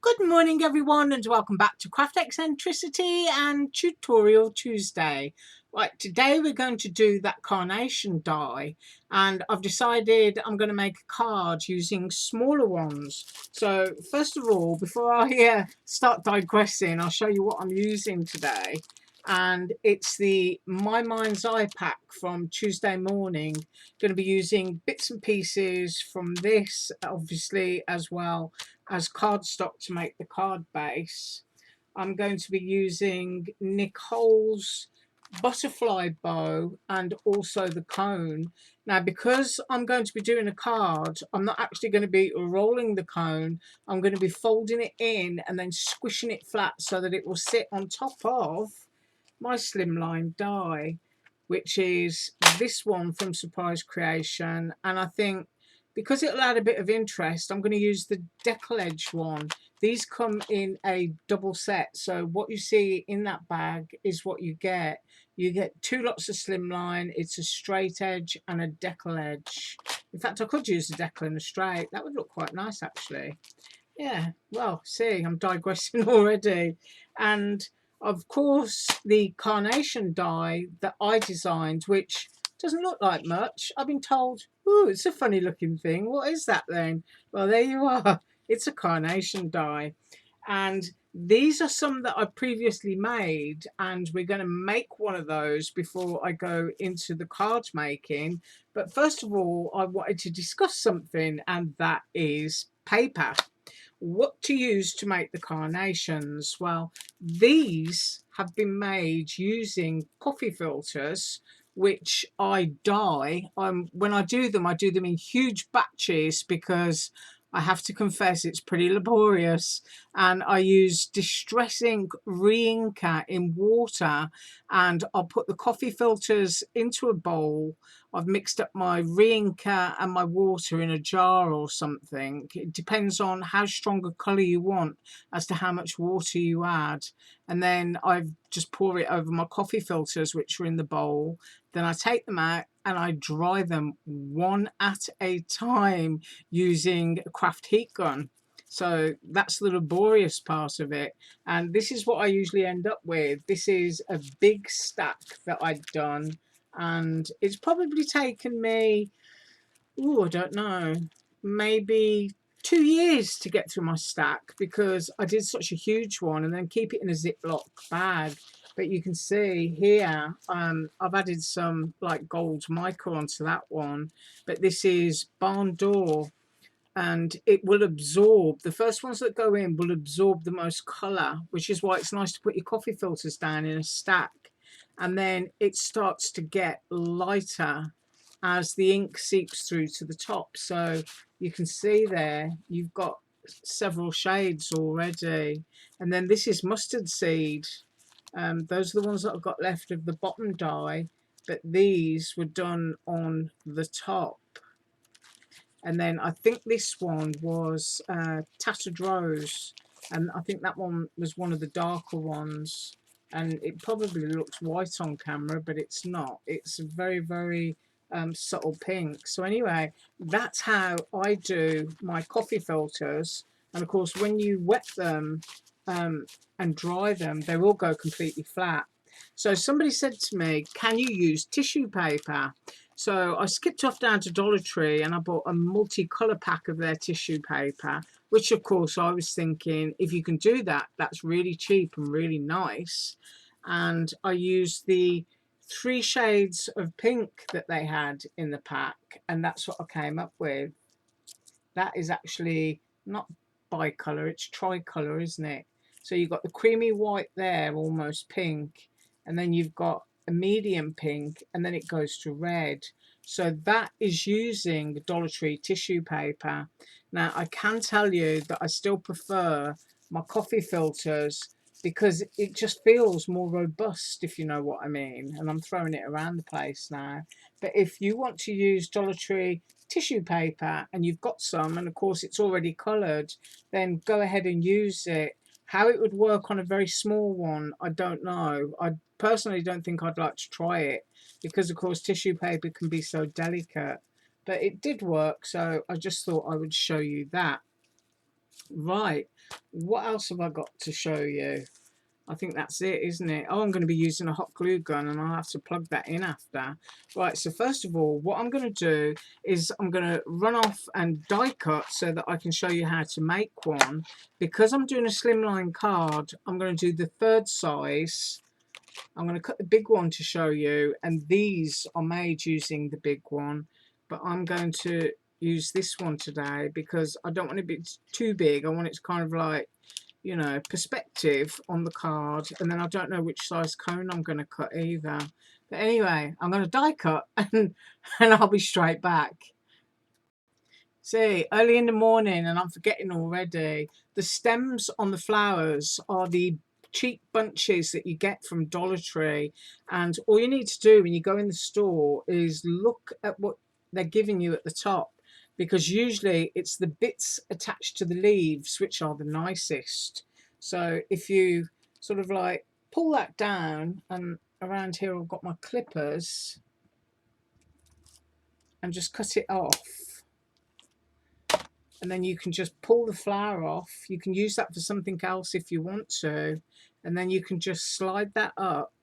Good morning everyone and welcome back to Craft Eccentricity and Tutorial Tuesday. Right, today we're going to do that carnation die and I've decided I'm going to make a card using smaller ones. So first of all, before I start digressing, I'll show you what I'm using today. And it's the My Mind's Eye pack from Tuesday morning. Going to be using bits and pieces from this obviously, as well as cardstock to make the card base. I'm going to be using Nicole's butterfly bow and also the cone. Now, because I'm going to be doing a card, I'm not actually going to be rolling the cone. I'm going to be folding it in and then squishing it flat so that it will sit on top of my slimline die, which is this one from Surprise Creation. And I think because it'll add a bit of interest, I'm going to use the decal edge one. These come in a double set, so what you see in that bag is what you get. You get two lots of slimline, it's a straight edge and a decal edge. In fact, I could use a decal and a straight. That would look quite nice actually. Yeah, well, see, I'm digressing already. And of course, the carnation die that I designed, which doesn't look like much. I've been told, ooh, it's a funny looking thing. What is that then? Well, there you are. It's a carnation die. And these are some that I previously made, and we're going to make one of those before I go into the card making. But first of all, I wanted to discuss something, and that is paper. What to use to make the carnations? Well, these have been made using coffee filters, which I dye. When I do them in huge batches because I have to confess it's pretty laborious, and I use Distress Ink re-inker in water, and I'll put the coffee filters into a bowl. I've mixed up my re-inker and my water in a jar or something. It depends on how strong a colour you want as to how much water you add. And then I just pour it over my coffee filters, which are in the bowl. Then I take them out and I dry them one at a time using a craft heat gun. So that's the laborious part of it. And this is what I usually end up with. This is a big stack that I'd done, and it's probably taken me, oh, I don't know, maybe 2 years to get through my stack because I did such a huge one and then keep it in a Ziploc bag. But you can see here, I've added some like gold mica onto that one. But this is barn door, and it will absorb, the first ones that go in will absorb the most colour, which is why it's nice to put your coffee filters down in a stack. And then it starts to get lighter as the ink seeps through to the top. So you can see there you've got several shades already. And then this is mustard seed. Those are the ones that I've got left of the bottom die, but these were done on the top. And then I think this one was Tattered Rose, and I think that one was one of the darker ones, and it probably looks white on camera, but it's not. It's a very, very subtle pink. So anyway, that's how I do my coffee filters. And of course, when you wet them and dry them, they will go completely flat. So somebody said to me, can you use tissue paper? So I skipped off down to Dollar Tree and I bought a multicolour pack of their tissue paper, which of course I was thinking, if you can do that, that's really cheap and really nice. And I used the 3 shades of pink that they had in the pack, and that's what I came up with. That is actually not bicolour, it's tricolour, isn't it? So you've got the creamy white there, almost pink, and then you've got a medium pink, and then it goes to red. So that is using Dollar Tree tissue paper. Now I can tell you that I still prefer my coffee filters because it just feels more robust, if you know what I mean. And I'm throwing it around the place now. But if you want to use Dollar Tree tissue paper and you've got some, and of course it's already coloured, then go ahead and use it. How it would work on a very small one, I don't know. I personally don't think I'd like to try it because of course tissue paper can be so delicate, but it did work, so I just thought I would show you that. Right, what else have I got to show you? I think that's it, isn't it? Oh, I'm going to be using a hot glue gun and I'll have to plug that in after. Right, so first of all, what I'm going to do is I'm going to run off and die cut so that I can show you how to make one. Because I'm doing a slimline card, I'm going to do the third size. I'm going to cut the big one to show you, and these are made using the big one, but I'm going to use this one today because I don't want it to be too big. I want it to kind of like, you know, perspective on the card, and then I don't know which size cone I'm going to cut either. But anyway, I'm going to die cut and I'll be straight back. See, early in the morning and I'm forgetting already. The stems on the flowers are the cheap bunches that you get from Dollar Tree, and all you need to do when you go in the store is look at what they're giving you at the top, because usually it's the bits attached to the leaves which are the nicest. So if you sort of like pull that down, and around here I've got my clippers, and just cut it off, and then you can just pull the flower off. You can use that for something else if you want to, and then you can just slide that up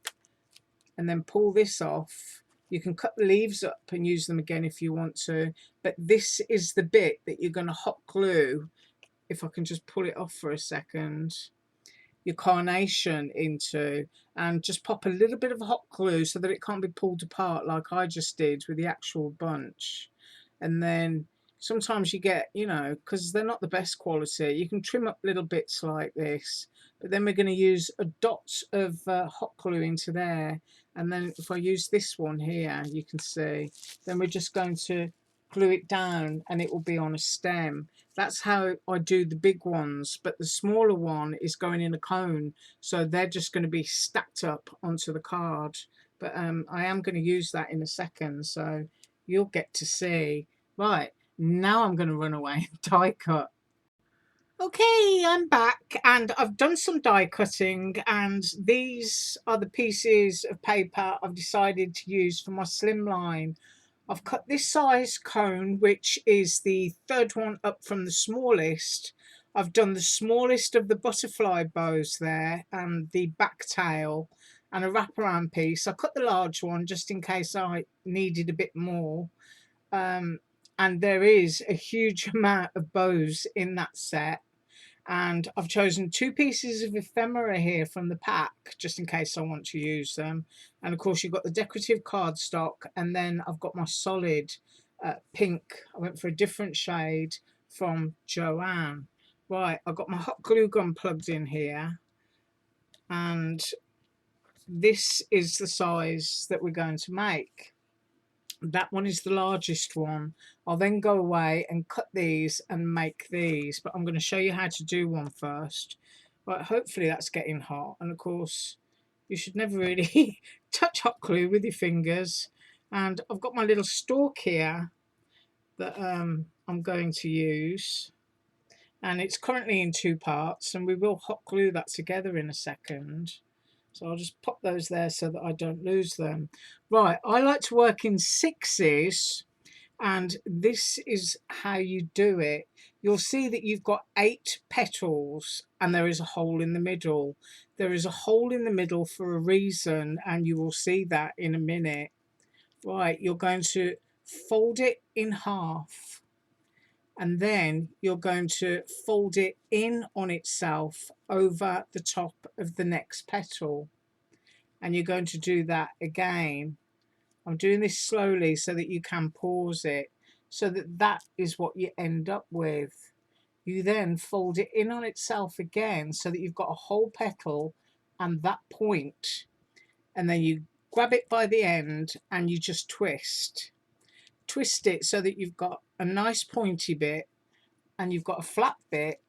and then pull this off. You can cut the leaves up and use them again if you want to, but this is the bit that you're going to hot glue, if I can just pull it off for a second, your carnation into, and just pop a little bit of hot glue so that it can't be pulled apart like I just did with the actual bunch. And then sometimes you get, you know, because they're not the best quality, you can trim up little bits like this, but then we're going to use a dot of hot glue into there, and then if I use this one here, you can see, then we're just going to glue it down and it will be on a stem. That's how I do the big ones, but the smaller one is going in a cone, so they're just going to be stacked up onto the card. But I am going to use that in a second, so you'll get to see. Right, now I'm going to run away and die cut. Okay, I'm back and I've done some die cutting, and these are the pieces of paper I've decided to use for my slimline. I've cut this size cone, which is the third one up from the smallest. I've done the smallest of the butterfly bows there and the back tail and a wraparound piece. I cut the large one just in case I needed a bit more. And there is a huge amount of bows in that set. And I've chosen 2 pieces of ephemera here from the pack just in case I want to use them. And of course you've got the decorative cardstock, and then I've got my solid pink. I went for a different shade from Joanne. Right, I've got my hot glue gun plugged in here, and this is the size that we're going to make. That one is the largest one. I'll then go away and cut these and make these, but I'm going to show you how to do one first. Right, hopefully that's getting hot, and of course you should never really touch hot glue with your fingers. And I've got my little stalk here that I'm going to use, and it's currently in 2 parts, and we will hot glue that together in a second. So I'll just pop those there so that I don't lose them. Right, I like to work in 6s, and this is how you do it. You'll see that you've got 8 petals and there is a hole in the middle. There is a hole in the middle for a reason, and you will see that in a minute. Right, you're going to fold it in half, and then you're going to fold it in on itself over the top of the next petal, and you're going to do that again. I'm doing this slowly so that you can pause it, so that that is what you end up with. You then fold it in on itself again so that you've got a whole petal and that point, and then you grab it by the end and you just twist it so that you've got a nice pointy bit and you've got a flat bit,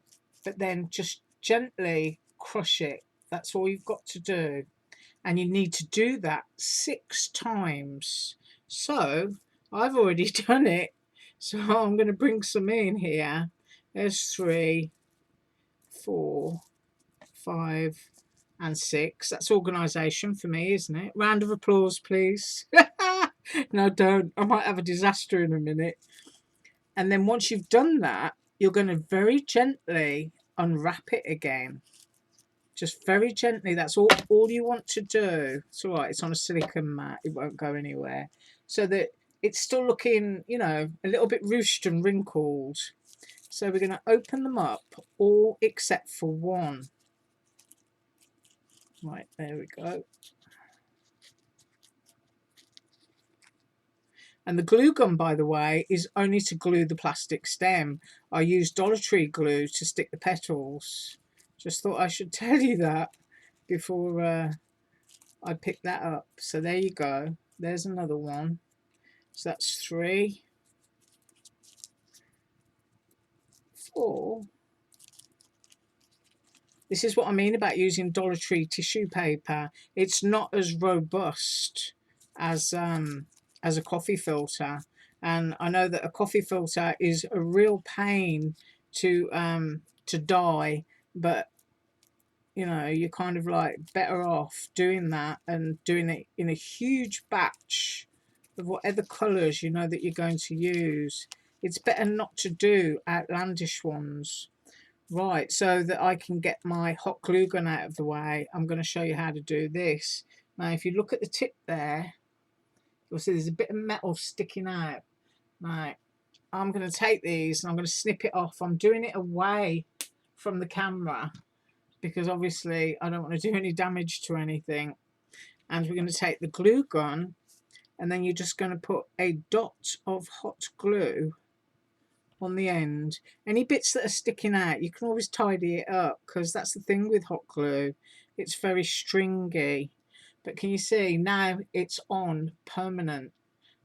but then just gently crush it. That's all you've got to do, and you need to do that 6 times. So I've already done it, so I'm going to bring some in here. There's 3, 4, 5 and 6. That's organisation for me, isn't it? Round of applause please. No, don't, I might have a disaster in a minute. And then once you've done that, you're going to very gently unwrap it again. Just very gently. That's all you want to do. It's all right. It's on a silicone mat. It won't go anywhere. So that it's still looking, you know, a little bit ruched and wrinkled. So we're going to open them up, all except for one. Right, there we go. And the glue gun, by the way, is only to glue the plastic stem. I use Dollar Tree glue to stick the petals. Just thought I should tell you that before I pick that up. So there you go. There's another one. So that's 3, 4. This is what I mean about using Dollar Tree tissue paper. It's not as robust as a coffee filter, and I know that a coffee filter is a real pain to dye, but you know, you're kind of like better off doing that and doing it in a huge batch of whatever colours you know that you're going to use. It's better not to do outlandish ones. Right, so that I can get my hot glue gun out of the way, I'm going to show you how to do this. Now, if you look at the tip there, you'll see there's a bit of metal sticking out. Right, I'm going to take these and I'm going to snip it off. I'm doing it away from the camera because obviously I don't want to do any damage to anything. And we're going to take the glue gun and then you're just going to put a dot of hot glue on the end. Any bits that are sticking out, you can always tidy it up, because that's the thing with hot glue, it's very stringy. But can you see now it's on permanent,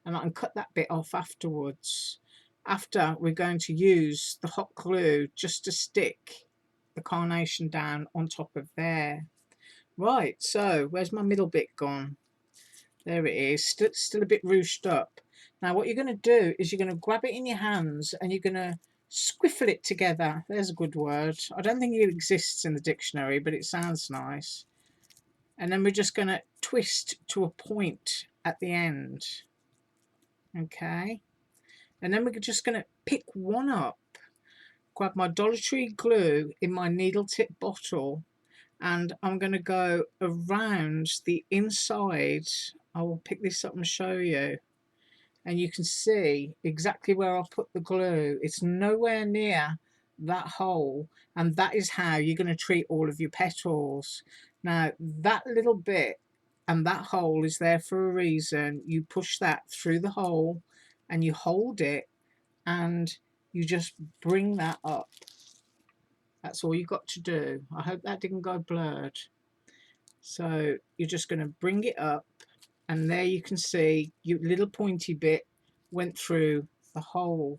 and I can cut that bit off afterwards, after we're going to use the hot glue just to stick the carnation down on top of there. Right, so where's my middle bit gone? There it is, still a bit ruched up. Now what you're going to do is you're going to grab it in your hands and you're going to squiffle it together. There's a good word. I don't think it exists in the dictionary, but it sounds nice. And then we're just going to twist to a point at the end. Okay. And then we're just going to pick one up, grab my Dollar Tree glue in my needle tip bottle, and I'm going to go around the inside. I will pick this up and show you, and you can see exactly where I'll put the glue. It's nowhere near that hole, and that is how you're going to treat all of your petals. Now that little bit and that hole is there for a reason. You push that through the hole and you hold it and you just bring that up. That's all you've got to do. I hope that didn't go blurred. So you're just going to bring it up, and there you can see your little pointy bit went through the hole.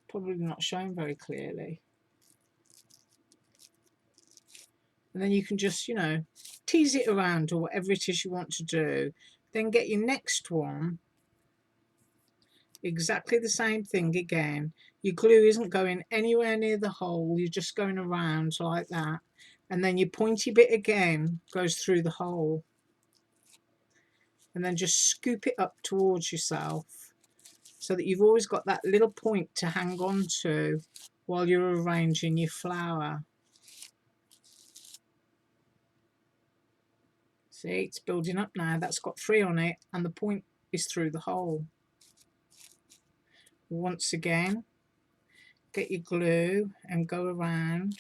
Probably not shown very clearly. And then you can just, you know, tease it around or whatever it is you want to do. Then get your next one. Exactly the same thing again. Your glue isn't going anywhere near the hole. You're just going around like that. And then your pointy bit again goes through the hole. And then just scoop it up towards yourself so that you've always got that little point to hang on to while you're arranging your flower. See, it's building up now. That's got 3 on it and the point is through the hole. Once again, get your glue and go around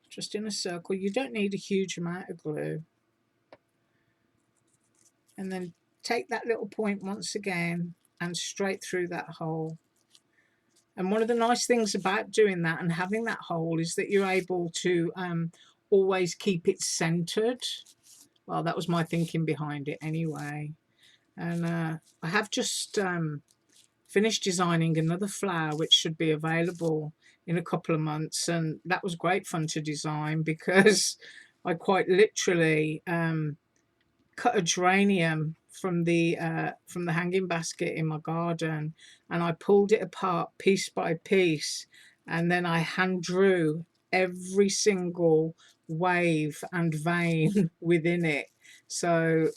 just in a circle. You don't need a huge amount of glue. And then take that little point once again and straight through that hole. And one of the nice things about doing that and having that hole is that you're able to always keep it centered. Well, that was my thinking behind it anyway. And I have just finished designing another flower which should be available in a couple of months, and that was great fun to design because I quite literally cut a geranium from the hanging basket in my garden, and I pulled it apart piece by piece, and then I hand drew every single wave and vein within it. So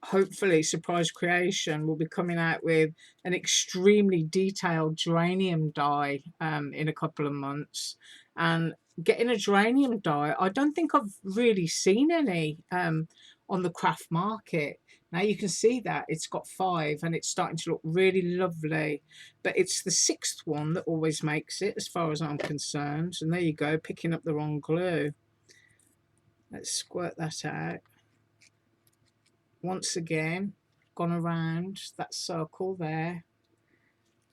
hopefully Surprise Creation will be coming out with an extremely detailed geranium die in a couple of months. And getting a geranium die, I don't think I've really seen any on the craft market. Now you can see that it's got 5 and it's starting to look really lovely, but it's the 6th one that always makes it as far as I'm concerned. And there you go, picking up the wrong glue. Let's squirt that out. Once again, gone around that circle there.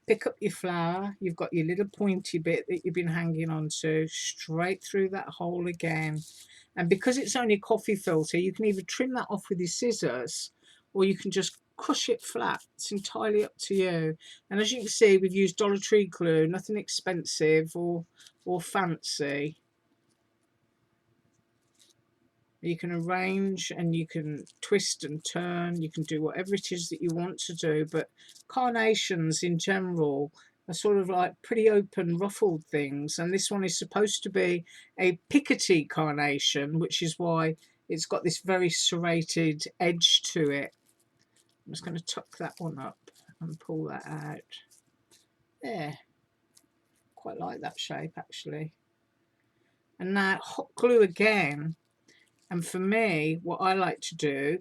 Pick up your flower. You've got your little pointy bit that you've been hanging on to, straight through that hole again. And because it's only coffee filter, you can either trim that off with your scissors or you can just crush it flat. It's entirely up to you. And as you can see, we've used Dollar Tree glue, nothing expensive or fancy. You can arrange and you can twist and turn. You can do whatever it is that you want to do. But carnations in general are sort of like pretty open, ruffled things. And this one is supposed to be a Pikachu carnation, which is why it's got this very serrated edge to it. I'm just going to tuck that one up and pull that out. There. Quite like that shape, actually. And now hot glue again. And for me, what I like to do,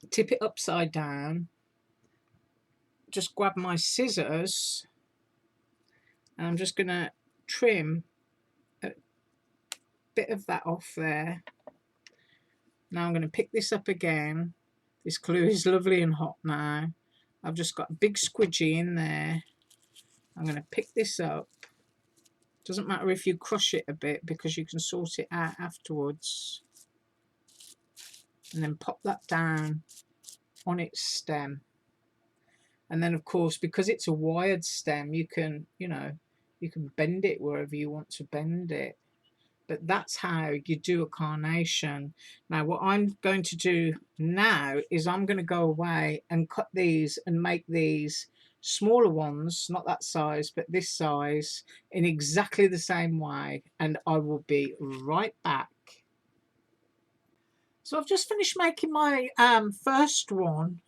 tip it upside down, just grab my scissors, and I'm just going to trim a bit of that off there. Now I'm going to pick this up again. This glue is lovely and hot now. I've just got a big squidgy in there. I'm going to pick this up. Doesn't matter if you crush it a bit because you can sort it out afterwards. And then pop that down on its stem. And then of course, because it's a wired stem, you can, you can bend it wherever you want to bend it. But that's how you do a carnation. Now what I'm going to do now is I'm going to go away and cut these and make these smaller ones, not that size but this size, in exactly the same way, and I will be right back. So I've just finished making my first one,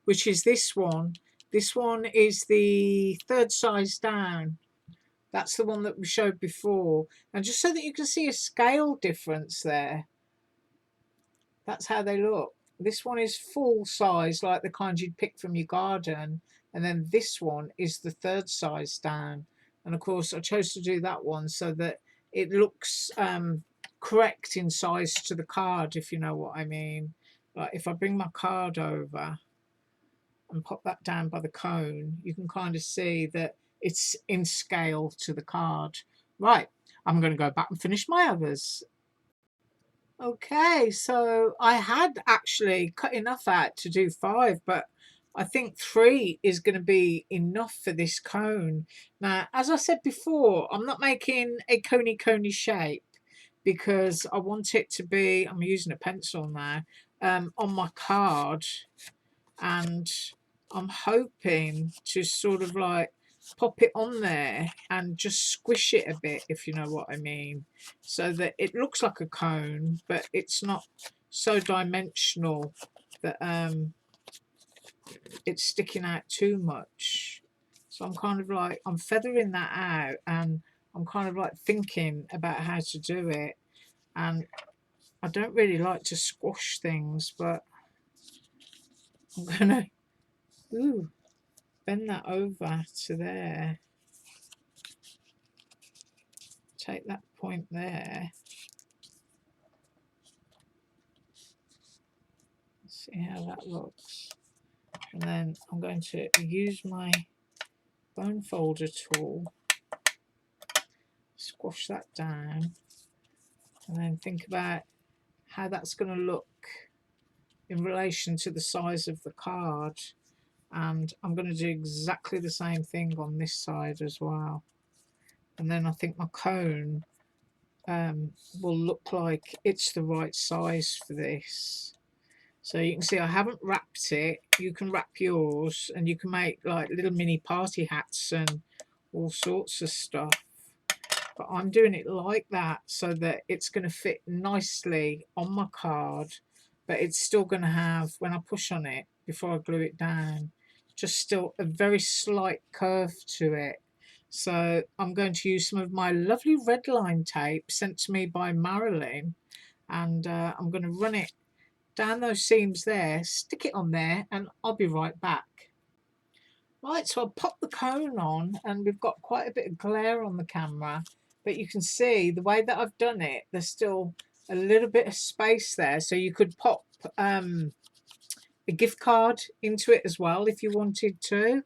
which is this one. This one is the 3rd size down. That's the one that we showed before. And just so that you can see a scale difference there, that's how they look. This one is full size, like the kind you'd pick from your garden. And then this one is the 3rd size down. And of course, I chose to do that one so that it looks correct in size to the card, if you know what I mean. Like if I bring my card over and pop that down by the cone, you can kind of see that it's in scale to the card. Right, I'm going to go back and finish my others. Okay, so I had actually cut enough out to do 5, but I think 3 is going to be enough for this cone. Now, as I said before, I'm not making a coney shape because I want it to be, I'm using a pencil now, on my card, and I'm hoping to sort of like pop it on there and just squish it a bit, if you know what I mean, so that it looks like a cone but it's not so dimensional that it's sticking out too much. So I'm kind of like, I'm feathering that out and I'm kind of like thinking about how to do it. And I don't really like to squash things, but I'm gonna bend that over to there. Take that point there. See how that looks. And then I'm going to use my bone folder tool, squash that down, and then think about how that's going to look in relation to the size of the card. And I'm going to do exactly the same thing on this side as well. And then I think my cone will look like it's the right size for this. So you can see I haven't wrapped it. You can wrap yours and you can make like little mini party hats and all sorts of stuff. But I'm doing it like that so that it's going to fit nicely on my card, but it's still going to have, when I push on it before I glue it down, just still a very slight curve to it. So I'm going to use some of my lovely red line tape sent to me by Marilyn, and I'm going to run it down those seams there, stick it on there, and I'll be right back. Right, so I'll pop the cone on, and we've got quite a bit of glare on the camera, but you can see the way that I've done it, there's still a little bit of space there, so you could pop a gift card into it as well if you wanted to.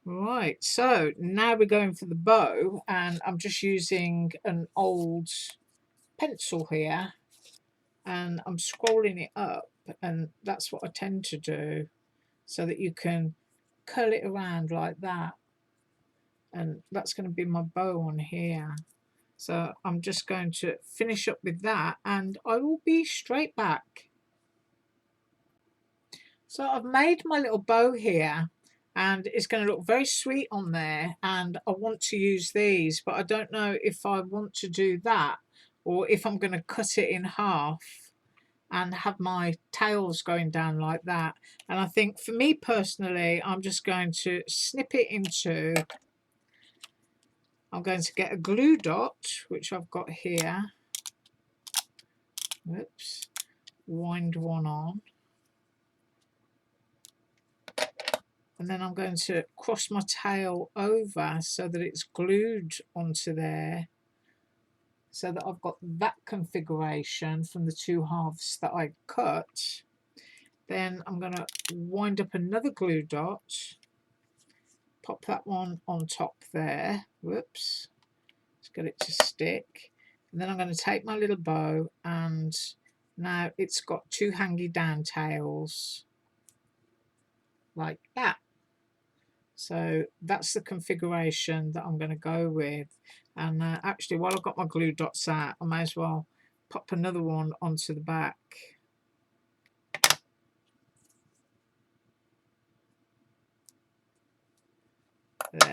Right, so now we're going for the bow, and I'm just using an old pencil here, and I'm scrolling it up, and that's what I tend to do, so that you can curl it around like that, and that's going to be my bow on here. So I'm just going to finish up with that, and I will be straight back. So I've made my little bow here, and it's going to look very sweet on there, and I want to use these, but I don't know if I want to do that or if I'm going to cut it in half and have my tails going down like that. And I think for me personally, I'm just going to snip it into, I'm going to get a glue dot, which I've got here. Whoops, wind one on. And then I'm going to cross my tail over so that it's glued onto there, so that I've got that configuration from the two halves that I cut. Then I'm going to wind up another glue dot, pop that one on top there. Whoops, let's get it to stick. And then I'm going to take my little bow, and now it's got two hangy down tails like that. So that's the configuration that I'm going to go with. And actually, while I've got my glue dots out, I may as well pop another one onto the back. There.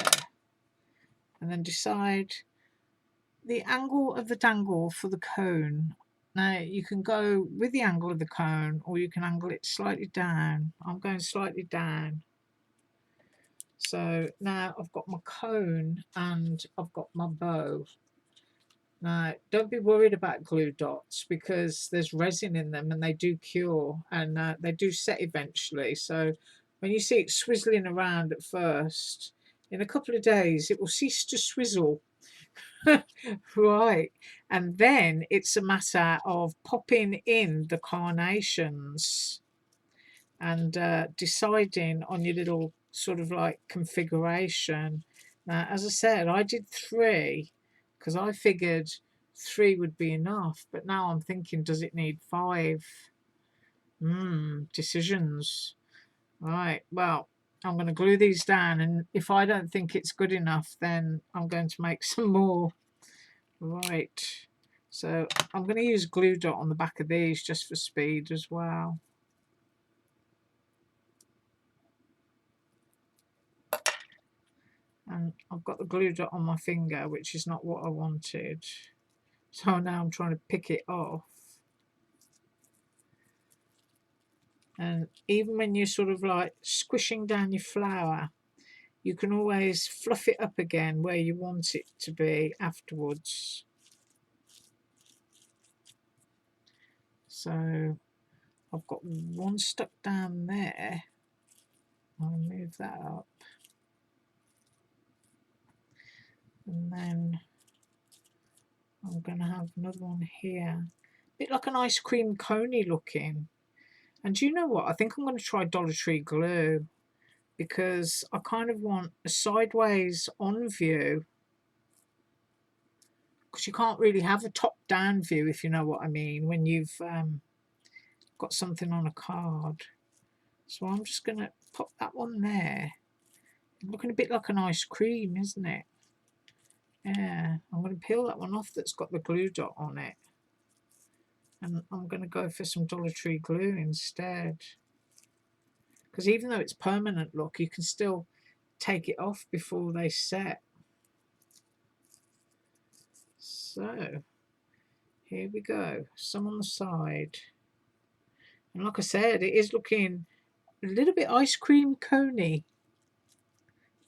And then decide the angle of the dangle for the cone. Now you can go with the angle of the cone, or you can angle it slightly down. I'm going slightly down. So now I've got my cone and I've got my bow. Now, don't be worried about glue dots, because there's resin in them and they do cure, and they do set eventually. So when you see it swizzling around at first, in a couple of days it will cease to swizzle. Right, and then it's a matter of popping in the carnations and deciding on your little sort of like configuration. Now, as I said, I did 3 because I figured 3 would be enough, but now I'm thinking, does it need 5? Decisions. Right, well, I'm going to glue these down, and if I don't think it's good enough, then I'm going to make some more. Right, so I'm going to use glue dot on the back of these just for speed as well. And I've got the glue dot on my finger, which is not what I wanted. So now I'm trying to pick it off. And even when you're sort of like squishing down your flour, you can always fluff it up again where you want it to be afterwards. So I've got one stuck down there. I'll move that up. And then I'm going to have another one here. A bit like an ice cream coney looking. And do you know what? I think I'm going to try Dollar Tree glue, because I kind of want a sideways on view, because you can't really have a top down view, if you know what I mean, when you've got something on a card. So I'm just going to pop that one there. Looking a bit like an ice cream, isn't it? Yeah, I'm going to peel that one off that's got the glue dot on it, and I'm going to go for some Dollar Tree glue instead, because even though it's permanent look, you can still take it off before they set. So here we go, some on the side. And like I said, it is looking a little bit ice cream coney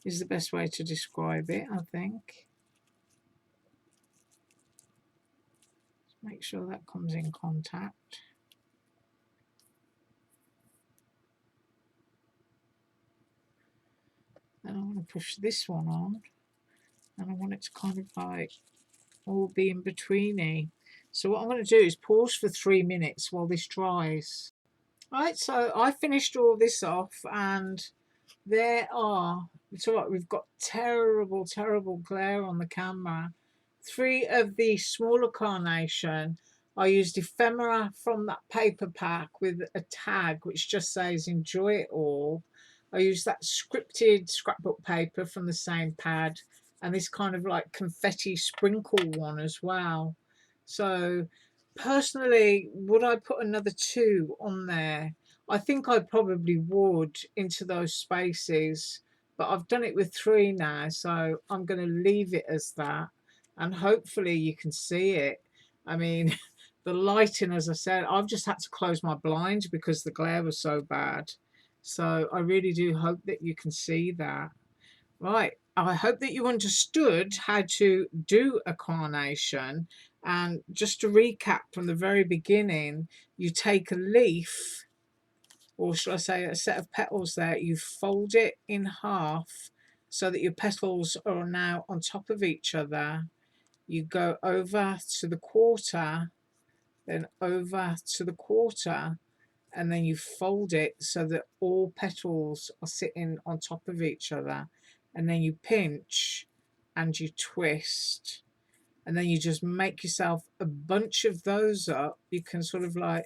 is the best way to describe it, I think. Make sure that comes in contact. And I want to push this one on, and I want it to kind of like all be in betweeny. So what I'm going to do is pause for 3 minutes while this dries. Right, so I finished all this off, and there are, it's all right, we've got terrible, terrible glare on the camera. 3 of the smaller carnation, I used ephemera from that paper pack with a tag which just says enjoy it all. I used that scripted scrapbook paper from the same pad, and this kind of like confetti sprinkle one as well. So personally, would I put another 2 on there? I think I probably would, into those spaces, but I've done it with 3 now, so I'm going to leave it as that, and hopefully you can see it. I mean, the lighting, as I said, I've just had to close my blinds because the glare was so bad. So I really do hope that you can see that. Right, I hope that you understood how to do a carnation. And just to recap from the very beginning, you take a leaf, or shall I say a set of petals there, you fold it in half so that your petals are now on top of each other. You go over to the quarter, then over to the quarter, and then you fold it so that all petals are sitting on top of each other, and then you pinch and you twist, and then you just make yourself a bunch of those up. You can sort of like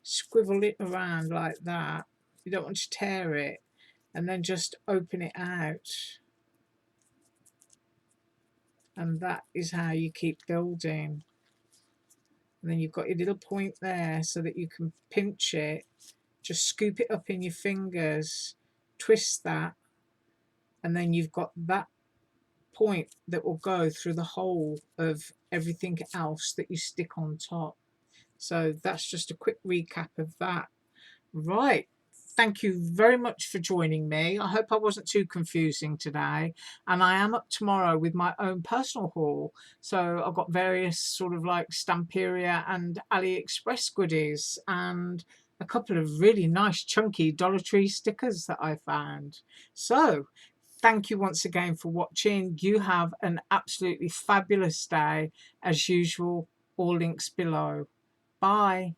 squivel it around like that. You don't want to tear it, and then just open it out, and that is how you keep building. And then you've got your little point there so that you can pinch it, just scoop it up in your fingers, twist that, and then you've got that point that will go through the whole of everything else that you stick on top. So that's just a quick recap of that. Right. Thank you very much for joining me. I hope I wasn't too confusing today. And I am up tomorrow with my own personal haul. So I've got various sort of like Stamperia and Aliexpress goodies, and a couple of really nice chunky Dollar Tree stickers that I found. So thank you once again for watching. You have an absolutely fabulous day. As usual, all links below. Bye.